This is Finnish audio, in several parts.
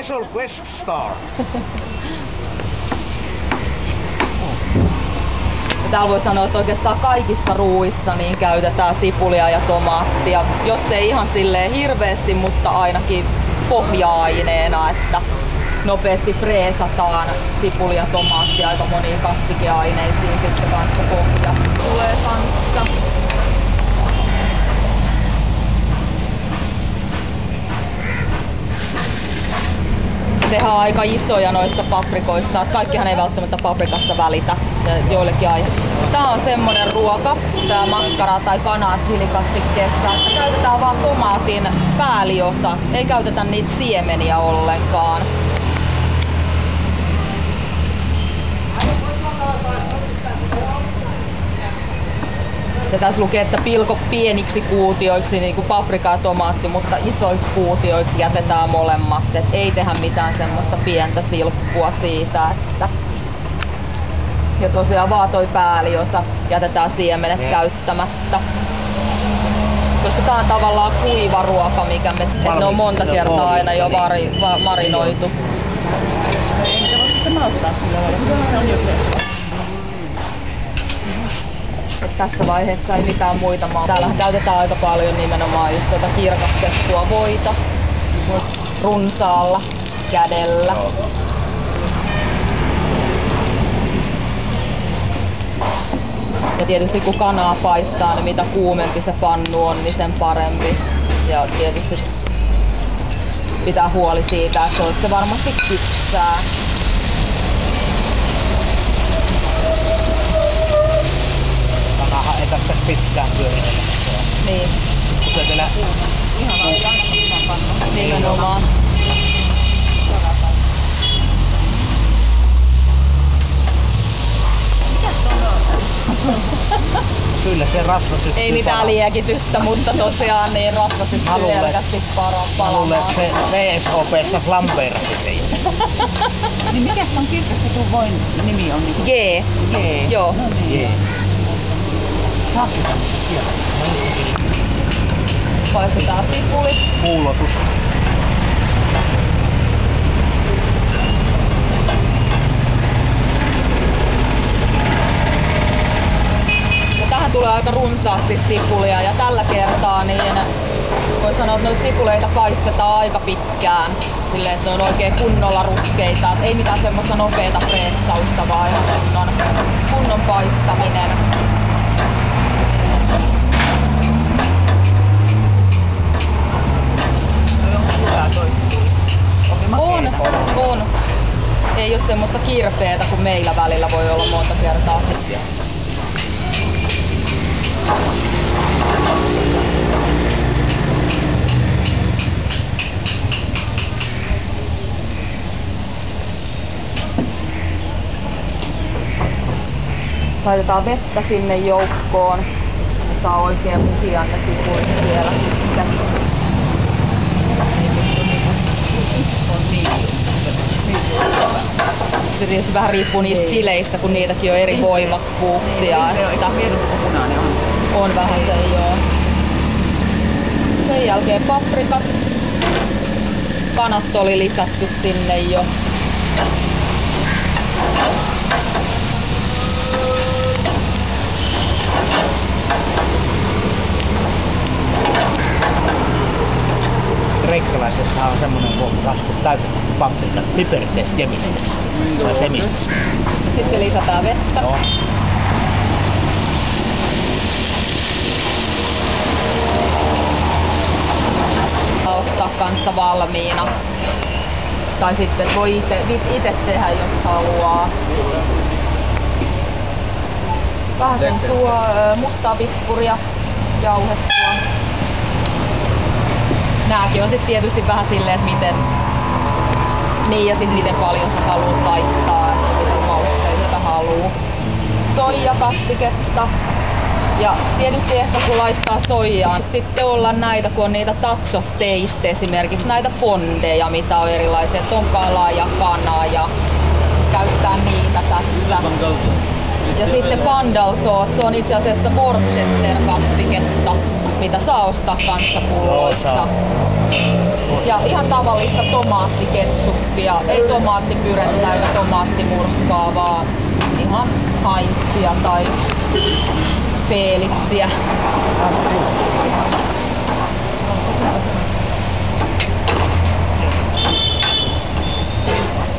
special guest star. Täällä voi sanoa, että oikeastaan kaikissa ruuissa niin käytetään sipulia ja tomaattia. Jos ei ihan silleen hirveästi, mutta ainakin pohja-aineena, että nopeasti freesataan sipulia ja tomaattia aika moniin kastikeaineisiin sitten kanssa pohja tulee kanssa. Tehdään aika isoja noista paprikoista. Kaikkihan ei välttämättä paprikasta välitä ja joillekin aihe. Tää on semmonen ruoka, tää makkara tai kana chilikastikkeessa, että käytetään vaan tomaatin pääliosa, ei käytetä niitä siemeniä ollenkaan. Ja tässä lukee, että pilko pieniksi kuutioiksi niin kuin paprika ja tomaatti, mutta isoiksi kuutioiksi jätetään molemmat. Et ei tehdä mitään semmoista pientä silppua siitä. Että... Ja tosiaan vaan toi pääliosa jätetään siemenet käyttämättä. Koska tää on tavallaan kuiva ruoka, mikä ne on monta kertaa aina jo marinoitu. Enkä voi sitten maustaa sillä lailla, se on jo se. Tässä vaiheessa ei mitään muita maa. Täällä käytetään aika paljon nimenomaan just tuota kirkastettua voita runsaalla kädellä. Ja tietysti kun kanaa paistaa, niin mitä kuumempi se pannu on, niin sen parempi. Ja tietysti pitää huoli siitä, että se varmasti kypsää. Ei tässä pitkään pyöritellä. Niin. Kun se vielä... Ihan aina pitää panna. Nimenomaan. Mikäs on? Kyllä se rasvasyttyy. Ei mitään liekitystä, mutta tosiaan niin rasvasyttyy selvästi palamaan. Se VSOP:ssa flambeerasi siitä. Niin mikäs on kirkastetun voin nimi on? Niin G. G. Joo. No niin. Saatko tämmöistä siellä? Paistetaan sipulit. Kuulotus. Ja tähän tulee aika runsaasti sipulia ja tällä kertaa niin voi sanoa, että noita sipuleita paistetaan aika pitkään. Silleen, että ne on oikein kunnolla ruskeita. Ei mitään semmoista nopeata freessausta, vaan ihan kunnon paistaminen. On. Ei ole semmoista kirpeetä kuin meillä välillä voi olla monta kertaa sitten. Laitetaan vettä sinne joukkoon. Saa oikein mukia ne sipulit siellä sitten. Se tietysti vähän riippuu niistä chileistä, kun niitäkin on eri voimakkuuksia. Että on vähän se, joo. Sen jälkeen paprikat. Kanat oli lisätty sinne jo. Kreikkalaisessa on semmonen lasku täytetty paprika, pipertes gemistes. Tai semistes. Sitten lisätään vettä. Joo. Ottaa kanssa valmiina. Tai sitten voi itse tehdä, jos haluaa. Vähän sen mustaa pippuria, jauhettua. Nääkin on sitten tietysti vähän silleen, että miten, niin ja sitten miten paljon sä haluat laittaa, että miten mausteita haluu. Soijakastiketta. Ja tietysti ehkä kun laittaa soijaan, sitten olla näitä, kun on niitä touch of taste esimerkiksi, näitä fondeja, mitä on erilaisia, että on kalaa ja kanaa ja käyttää niitä tässä. Ja sitten pandal sauce, se on itse asiassa Worcester kastiketta, mitä saa ostaa kanssa pulloista. Ja ihan tavallista tomaattiketsuppia, ei tomaattipyrettä eikä tomaattimurskaa, vaan ihan Heinzia tai Felixia.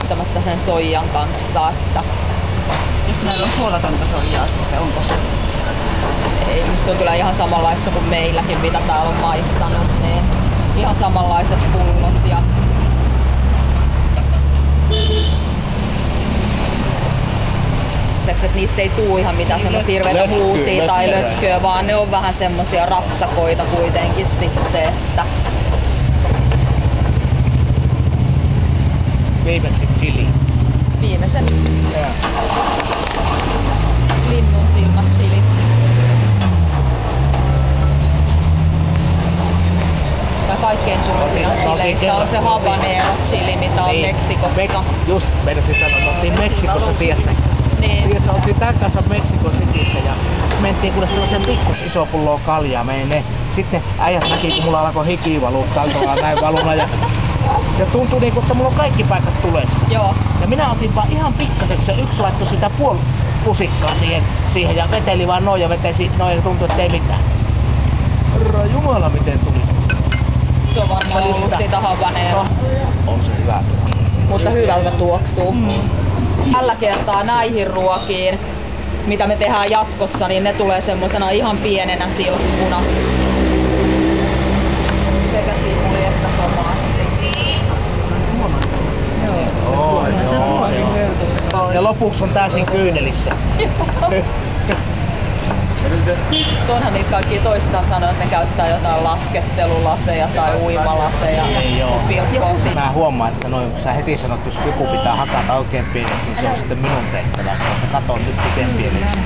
Tämättä sen soijan kanssa, että Jos näillä on suolatonta soijaa, sitten onko se? ei, se on kyllä ihan samanlaista kuin meilläkin, mitä täällä on maistanut, niin ihan samanlaiset pullot ja että niistä ei tuu ihan mitään semmoista hirveitä huusia tai lötköä, vaan ne on vähän semmosia rapsakoita kuitenkin sitten, että Viimeksi chili. viimeisen linnun silmät chili. Ja kaikkein tunnetuin chileistä on se habanero chili, mitä on Meksikossa. Just meinasin sanoa, että oltiin Meksikossa, tiedätkö? Niin. Tiedätkö, oltiin tämän kanssa Meksikon Cityssä ja sitten mentiin kuule sellaisen pikkus iso pulloa kaljaa meille. Sitten äijät näki, kun mulla alkoi hiki valua taltolaan näin valuna ja tuntui niinku, että mulla on kaikki paikat tulessa. Joo. Ja minä otin vaan ihan pikkasen, kun se yksi laittoi sitä puoli pusikkaa siihen ja veteli vaan noin ja vetesi noin ja tuntui, että ei mitään. Herra Jumala, miten tuli. Se on varmaan ollut sitä habanero. On se hyvä. Mutta hyvältä tuoksuu. Tällä kertaa näihin ruokiin, mitä me tehdään jatkossa, niin ne tulee semmosena ihan pienenä silppuna. Sekä simuli että tomaatti. Joo, se on. Ja lopuksi on täysin kyynelissä. Onhan niitä kaikki toistaan sanoa, että ne käyttää jotain laskettelulaseja tai uimalaseja. Ei joo. Pilkkoa sit. Mä huomaan, että noin, kun sä heti sanot, jos joku pitää hakata oikein pieneksi, niin se on sitten minun tehtävä. Sä katon nyt miten pieneksi.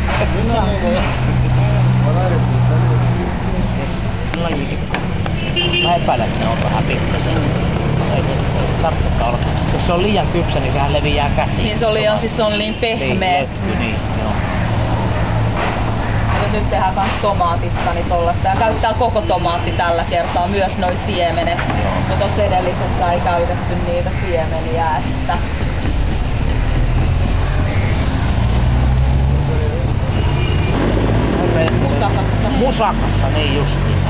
Mä epäilen, että ne on vähän pikkasen. Ei tarvitsekaan olla. Jos se on liian kypsä, niin sehän leviää käsiin. Niin se on niin pehmeä. Niin, joo. Ja nyt tehdään kans tomaatista, niin tollaista. Ja käyttää koko tomaatti tällä kertaa, myös noi siemenet. No tossa edellisessä ei käytetty niitä siemeniä, että musakassa. Musakassa, niin justiinsa.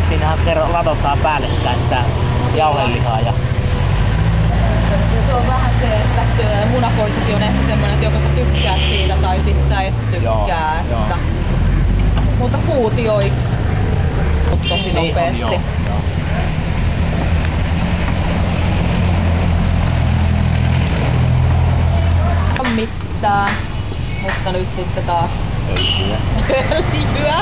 Siinähän kerran ladotaan päällekkäin sitä jauhelihaa ja Se on vähän se, että munakoitakin on ehkä semmonen, että joko sä tykkäät siitä tai sit sä et tykkää. Joo, että mutta kuutioiksi, mut tosi nopeesti. Joo. Mitään, mutta nyt sitten taas Öljyä. öljyä.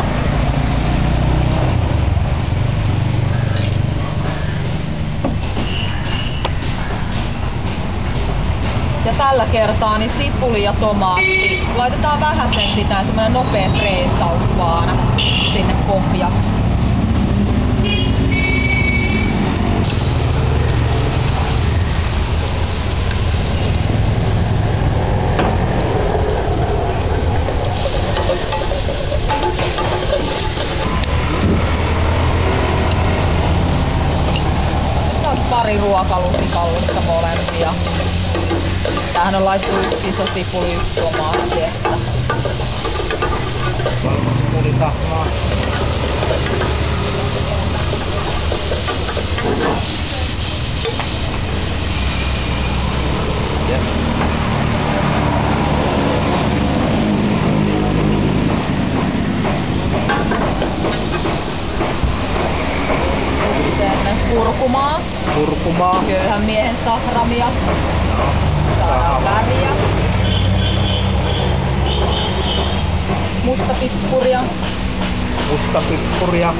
Ja tällä kertaa niin sipuli ja tomaatti. Laitetaan vähän sen sitä, semmonen nopea freesaus vaan sinne pohjaksi. Pari ruokalusikallista molempia. Tämähän on laitettu yksi iso sipuli, yksi tomaatti. Että Sipuli tahnaa. kurkumaa, Kurkumaa. köyhän miehen sahramia, saadaan väriä, mustapippuria, Mustapippuria.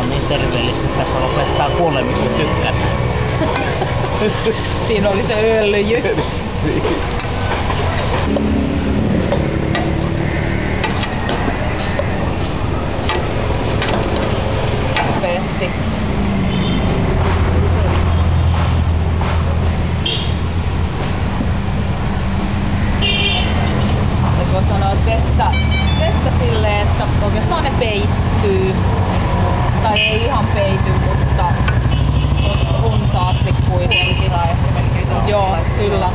Niin terveellistä, että tässä lopettaa kuolemisen tykkänä. Siinä oli se öljy. peittyy. Tai ei ihan peity, mutta runsaasti kuitenkin. Joo, kyllä.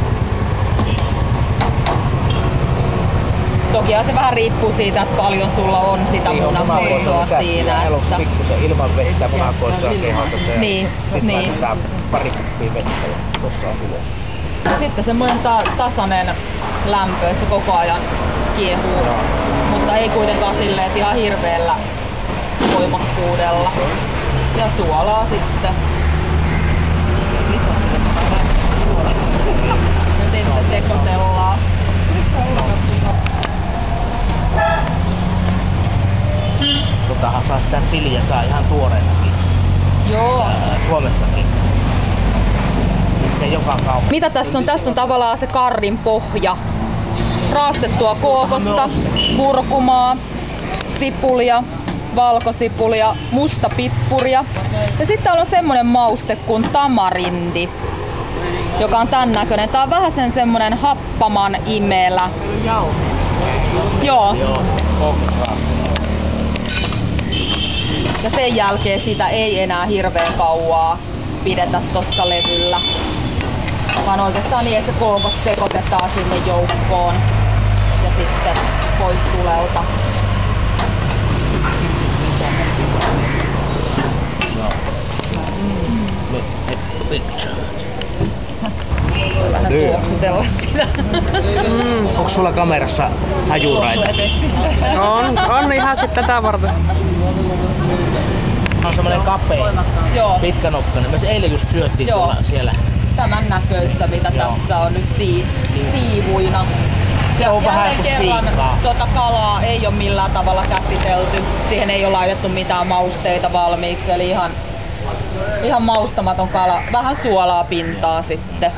Toki se vähän riippuu siitä, että paljon sulla on sitä munakoisoa siinä. Meillä on pikkusen ilman vettä munakoisoa kehossa. Niin, niin. Sitten pari kuppia vettä ja tuossa on ylös. Sitten semmoinen tasainen lämpö, että se koko ajan kiehuu. Joo. Mutta ei kuitenkaan silleen ihan hirveellä voimakkuudella. Ja suolaa sitten. Ja sitten sekoitellaan. Totahan saa sitä chiliä saa ihan tuoreenakin. Joo. Suomestakin. Ei joka kauppa. Mitä tässä on? Tässä on tavallaan se karrin pohja. Raastettua kookosta, kurkumaa, sipulia, valkosipulia, mustapippuria. Ja sitten täällä on semmonen mauste kuin tamarindi, joka on tän näköinen. Tää on vähän semmonen happaman imelä. Joo. Joo, Ja sen jälkeen sitä ei enää hirveän kauaa pidetä tossa levyllä. Vaan oikeastaan niin, että se kookos sekoitetaan sinne joukkoon ja sitten pois tulelta. Vähän kuoksutella. Onko sulla kamerassa hajuraita? On ihan sitten tätä varten. On semmonen kapea, Joo, pitkänokkainen. Me eilen just syöttiin Joo. tuolla siellä. tämän näköistä, mitä Joo. tässä on nyt siivuina. Se on vähän Jälleen kuin kerran siikkaa. tuota kalaa ei ole millään tavalla käsitelty. Siihen ei ole laitettu mitään mausteita valmiiksi, eli ihan maustamaton kala. Vähän suolaa pintaa sitten.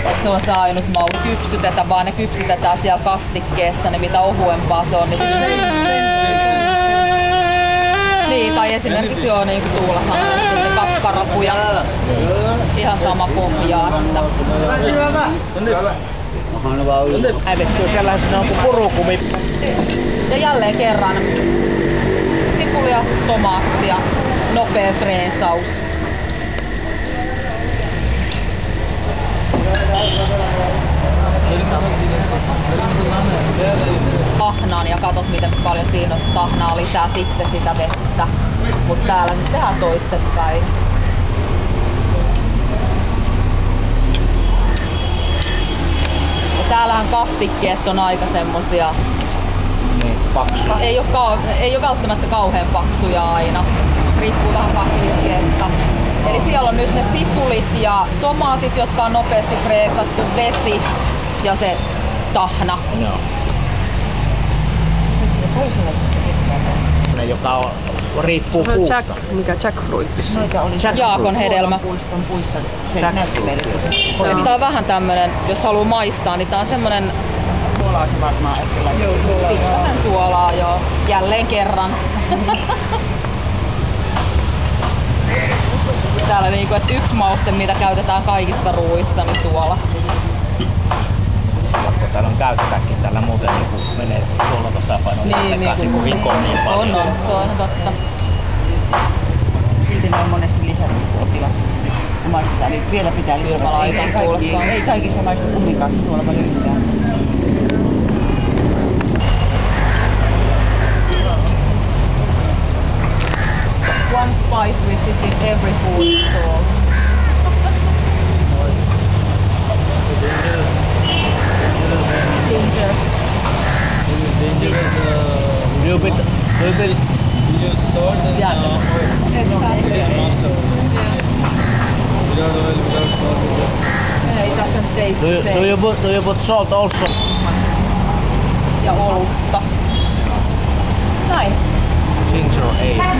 Et se on se ainut mau. Kypsytetä, vaan ne kypsytetään siellä kastikkeessa, niin mitä ohuempaa se on. Niin, tai esimerkiksi joo, niin kuin Tuula sanoi, että kakkarapuja. Ihan sama pohjaa. Äivettyy sellaisena kuin purukumi. Ja jälleen kerran sipulia, tomaattia, nopea freesaus. Tahnaan ja katot miten paljon siinä on tahnaa lisää sitten sitä vettä. Mut täällä nyt tehdään toistepäin. Ja täällähän kastikkeet on aika semmosia, Niin, paksu. ei oo välttämättä kauhean paksuja aina. Riippuu vähän kastikkeesta. Eli siellä on nyt ne sipulit ja tomaatit, jotka on nopeasti freesattu, vesi ja se tahna. Joo. Ne, joka on, riippuu puusta. Jackfruit. Noita oli Jaakon hedelmä. Puiston puissa se Jackfruit. näkyy. Tää on vähän tämmönen, jos haluaa maistaa, niin tää on semmonen Suolaa se varmaan äsken laitettu. pikkasen suolaa jo. Jälleen kerran. Täällä niinku, että yksi mauste, mitä käytetään kaikista ruuissa, niin suola. Pakko täällä on käytetäkin tällä muuten niin menee tuolla tasapaino sekaisin, kun hikoo niin paljon. On, se on ihan totta. Silti ne on monesti lisännyt potilas. Maistetaan, niin vielä pitää lisätä. Kyllä mä laitan kuulostaa. Ei kaikissa maistu kumminkaan se suola paljon yhtään. One spice which is in every food stall. Ginger. You bit, Ei tässä nyt do you put salt also? ja olutta. Näin. Ginger ale.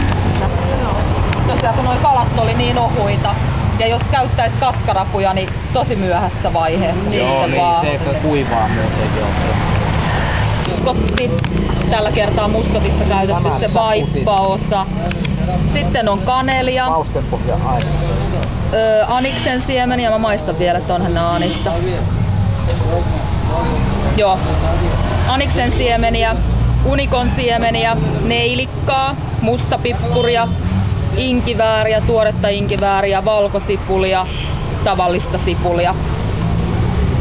Tosiaan kun noi kalat oli niin ohuita, ja jos käyttäis katkarapuja, niin tosi myöhässä vaiheessa Joo, sitten niin vaan. se kuivaa muuten joo. Muskotti. Tällä kertaa muskotista käytetty se vaippaosa. Sitten on kanelia, Maustepohja aina. aniksen siemeniä. Mä maistan vielä, että onhan nää anista. Joo. Aniksen siemeniä, unikon siemeniä, neilikkaa, mustapippuria, inkivääriä, tuoretta inkivääriä, valkosipulia, tavallista sipulia.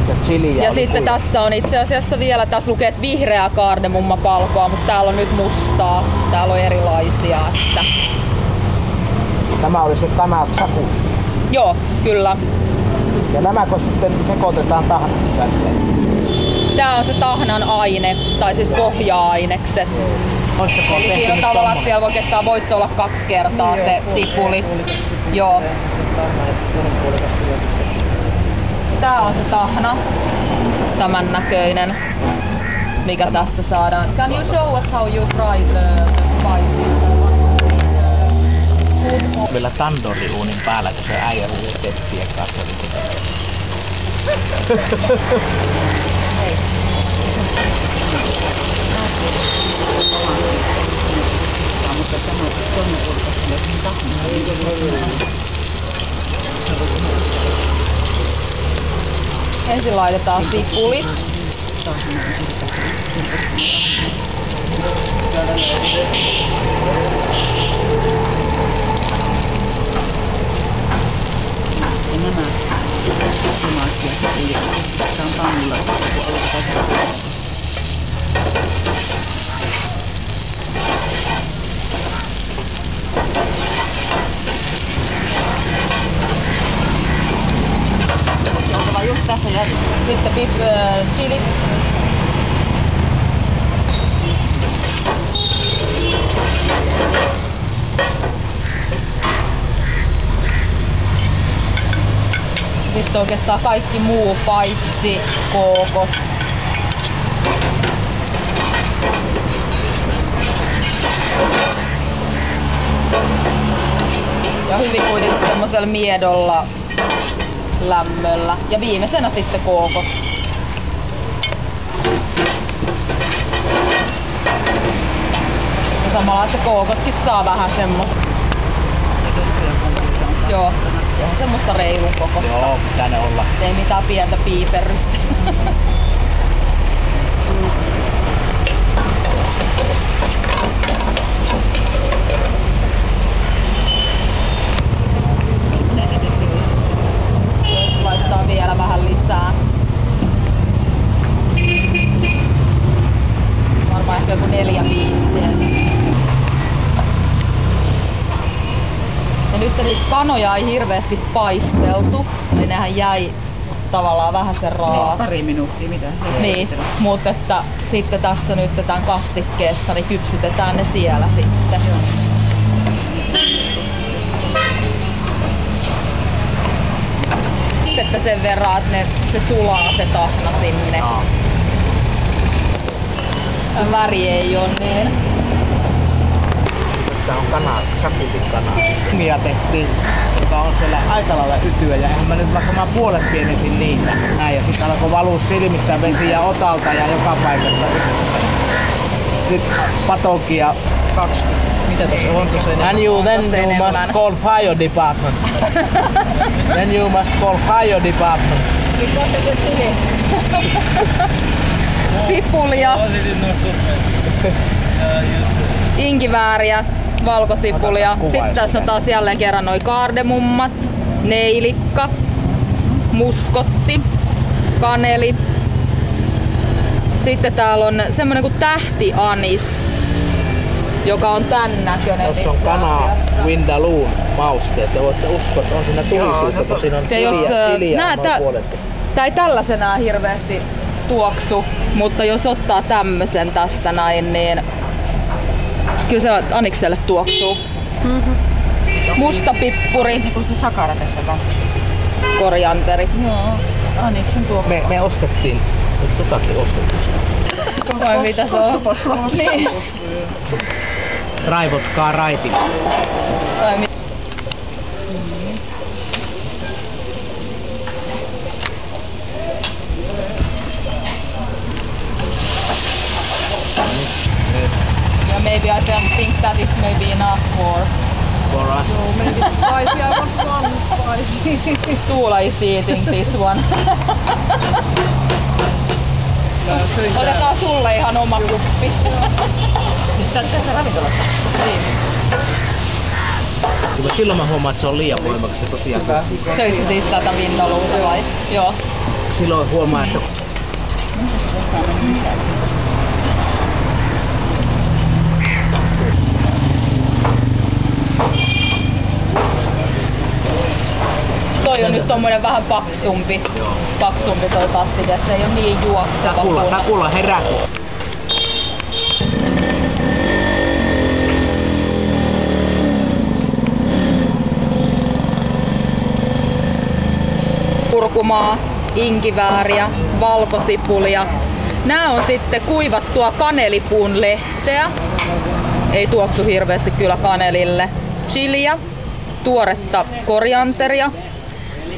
Ja chiliä Ja oli sitten kuinka? tässä on itse asiassa vielä, tässä lukee, että vihreää kaardemummapalkoa, mutta täällä on nyt mustaa. Täällä on erilaisia. Että... Tämä oli se kana-chaku. Joo, kyllä. Ja nämäkö sitten sekoitetaan tahnaksi? Tää on se tahnan aine, tai siis pohja-ainekset. Oitteko Eli tehty siinä nyt tavallaan tommonen? siellä oikeastaan voisi olla 2 kertaa se sipuli. Joo. Tää on se tahna. Tämän näköinen. Mikä tästä saadaan. Can you show us how you fry the spices? Vielä tandori-uunin päällä, kun se äijä ruuli teppien kanssa. Mutta tämä on toinen puolikas myös tahna. Ensin laitetaan sipulit. Ja nämä punaisia sipulia. Tämä on pannulla. Just tässä järjestelmässä. Sitten chilit. Sitten oikeastaan kaikki muu paitsi kookos. Ja hyvin kuitenkin semmoisella miedolla lämmöllä. Ja viimeisenä sitten kookos. Ja samalla se kookoskin saa vähän semmoista. Joo, ihan semmoista reilun kokosta. Joo, pitää ne olla. Ei mitään pientä piiperrystä. Laittaa vielä vähän lisää. Varmaan ehkä joku 4-5. Ja nyt niitä kanoja ei hirveästi paisteltu, eli nehän jäi tavallaan vähän sen raat. Pari minuuttia, mitä? Niin, mutta että sitten tässä nyt tämän kastikkeessa niin kypsytetään ne siellä sitten. Sitten sen verran, että se sulaa se tahna sinne. Joo. Väri ei ole niin. Tää on kana, sakitin kana. Mia tehtiin, joka on siellä aika lailla ytyä ja enhän mä nyt vaikka mä puolet pienisin niitä. Näin ja sit alkoi valua silmistä vesi ja otalta ja joka paikasta. Sitten patokia. 20. Mitä tässä on tuossa enemmän? And you then you must call fire department. Then you must call fire department. Sipulia, inkivääriä, valkosipulia. Sitten tässä on taas jälleen kerran noi kaardemummat, neilikka, muskotti, kaneli. Sitten täällä on semmonen kuin tähtianis, joka on tän näköinen. Tuossa on kana Vindaloo mausteet. Te voitte uskoa, että on siinä tulisuutta, kun siinä on Ja jos, chiliä on noin puolet. tää ei tällaisenään hirveästi tuoksu, mutta jos ottaa tämmösen tästä näin, niin kyllä se Anikselle tuoksuu. Musta pippuri, Onko se sakara tässä kanssa? korianteri. Joo. Aniksen tuo. Me ostettiin, nyt totakin ostettiin. Vai mitä se on? Niin. Raivotkaa raitilla. Vai mi- Yeah, maybe I don't think that is maybe enough For us. Maybe spicy. I want one spicy. Tuula is eating this one. Otetaan sulle ihan oma kuppi. Tässä ravintolassa. Niin. Kyllä silloin mä huomaan, että se on liian voimakas se tosiaan. Söitkö siis tätä vindalua vai? Joo. Silloin huomaa, että Toi on nyt tommonen vähän paksumpi. Joo. Paksumpi toi kastike, se ei oo niin juokseva. Takulla herää. Kurkumaa, inkivääriä, valkosipulia. Nää on sitten kuivattua kanelipuun lehteä. Ei tuoksu hirveästi kyllä kanelille. Chiliä, tuoretta korianteria,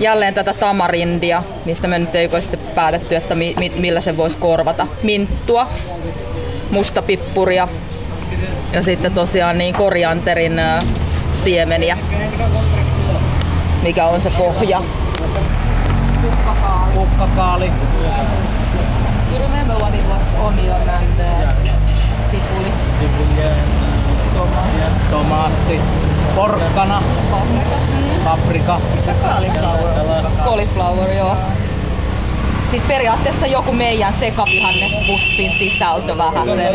jälleen tätä tamarindia, mistä me nyt ei ole sitten päätetty, että millä se voisi korvata. Minttua, mustapippuria ja sitten tosiaan niin korianterin siemeniä, mikä on se pohja. Kukkakaali. You remember what it was? Onion and sipuli. Tomaatti. Porkkana. Paprika. Cauliflower, joo. Siis periaatteessa joku meidän sekavihannespussin sisältö vähäsen.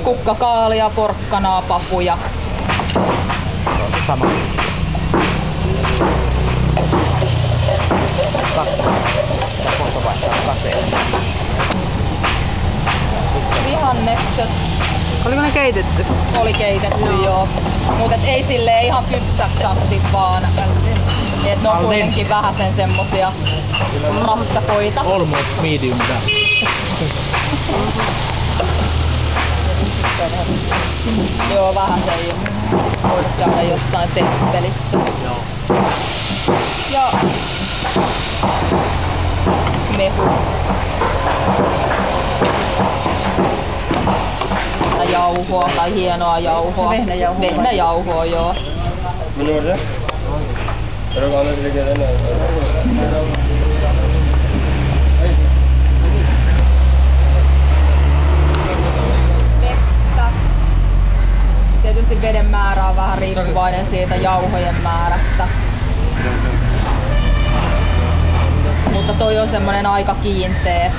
Kukkakaalia, porkkanaa, papuja. Sama. Vihannekset Oliko ne keitetty? oli keitetty joo. Mutta ei silleen ihan kypsäksi asti vaan. Et ne on kuitenkin vähäsen semmosia rapsakoita. Almost medium done. Joo, vähäsen jo. Voinut käydä jostain temppelissä. Joo. Ja mehu. Tai jauhoa tai hienoa jauhoa. Vehnäjauhoa. Vehnäjauhoa, joo. Vettä. Tietysti veden määrä on vähän riippuvainen siitä jauhojen määrästä. Mutta toi on semmonen aika kiinteä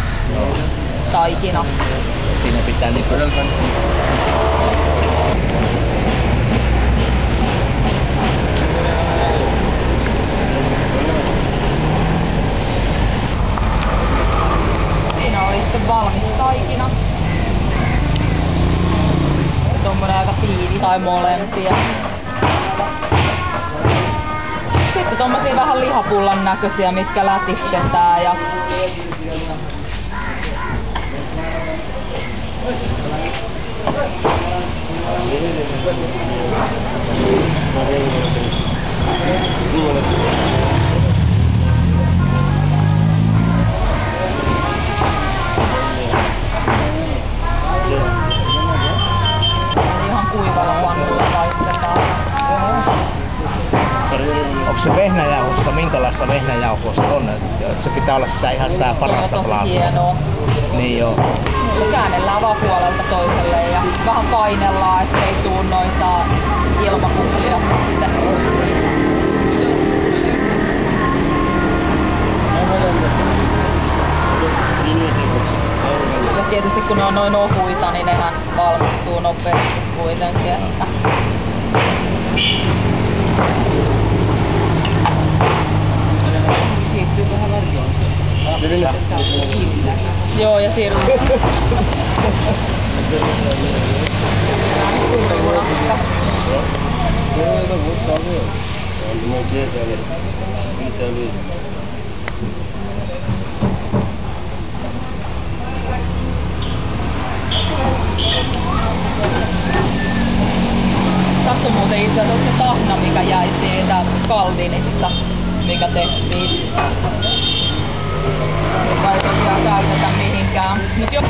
taikina. Siinä pitää niinku Siinä oli sitten valmis taikina. Tommonen aika tiivis tai molempia. Sitten tommosia vähän lihapullan näköisiä, mitkä lätistetään ja ihan kuivalla pannulla paistetaan. onko se vehnäjauhosta, minkälaista vehnäjauhoa se on? Se pitää olla sitä ihan sitä parasta Tosi laatua. hienoa. Niin joo. Se käännellään vaan puolelta toiselle ja vähän painellaan, ettei tuu noita ilmakuplia sitten. Ja tietysti kun ne on noin ohuita, niin nehän valmistuu nopeasti kuitenkin. Että joo, ja siirrytään. Tässä on muuten itse asiassa se tahna, mikä jäi siitä Calvinista, mikä tehtiin. Joka ei tosiaan käytetä mihinkään. Mut jos...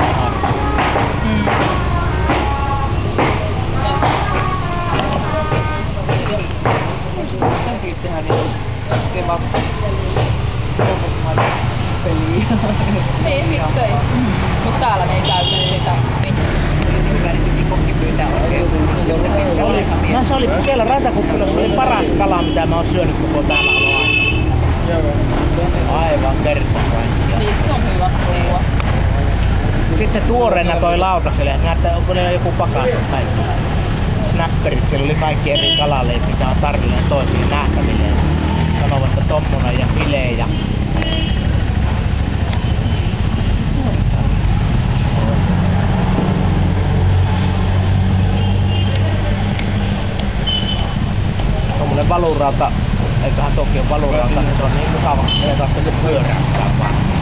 Tämänkin tehdään niin kebab. Peliä. Niin, miksei. Mut täällä ne ei käytä sitä. Niin. Hyvä, niin piti kokki pyytää oikein. Se oli siellä rantakuppilassa oli paras kala, mitä mä oon syönyt koko täällä ollut aina. Aivan kerta kaikkiaan. Siitä on hyvä ruoa. Sitten tuoreena toi lautaselle, näyttää onko ne joku pakas kaikki. Snapperit, siellä oli kaikki eri kalaleet, mitä on tarvillinen toisiin nähtäville. Sanovat, että tommonen ja filee ja... Tommonen valurauta, eiköhän toki ole valurauta, niin se on niin mukava, että ei tarvitse pyöräyttää vaan.